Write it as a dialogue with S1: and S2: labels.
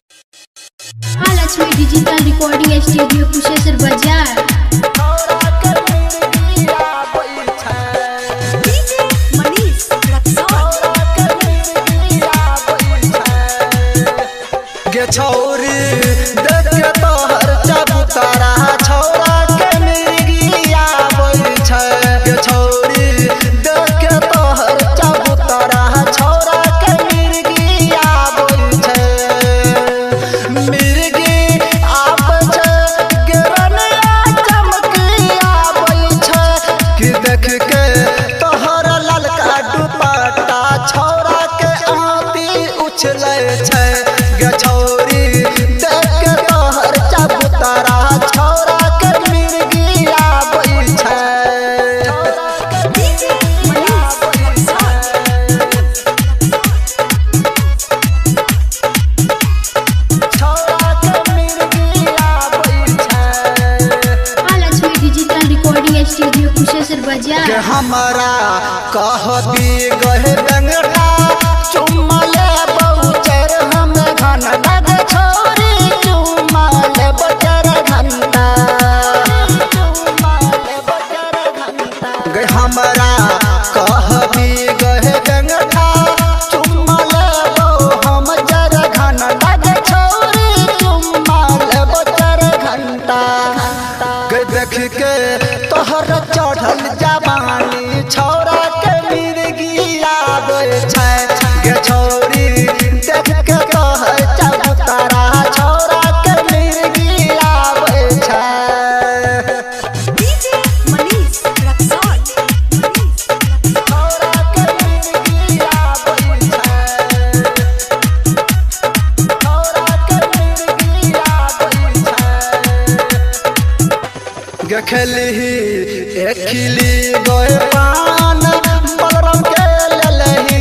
S1: Mahalakshmi digital recording studio Kusheshwar बाजार।
S2: छौरी देख के तोहर चबूतरा छौरा के मिर्गिया बोल छै गे छौरी देख के तोहर चबूतरा छौरा के मिर्गिया बोल छै मिर्गी आब छै गे रनिया चमकिया बोल छै कि देख के तोहर ललका दुपट्टा छौरा के आँती उछलै छै गे छौरी देख के तोहर चबूतरा छौरा के मिर्गिया बोल छै छौरा के मिर्गिया बोल छै
S1: Mahalakshmi digital recording studio Kusheshwar बाजार।
S2: के हमरा कहबी गहे डंगटा चुम्मा ले बहुचर हम घन लग छोरी चुम्मा ले बचर घंटा गे हमरा कहबी गहे डंगटा चुम्मा ले बहु हम जर घन लग छोरी चुम्मा ले बचर घंटा गे देख के तोहर चढ़ल जवानी छौरा के मिर्गिया बोल छै गे छौरी देख के तोहर चबूतरा छौरा के मिर्गिया बोल छै छौरा के मिर्गिया बोल छै छौरा के मिर्गिया बोल छै गे खेलही एक खिली गोए पान बलराम के लेलही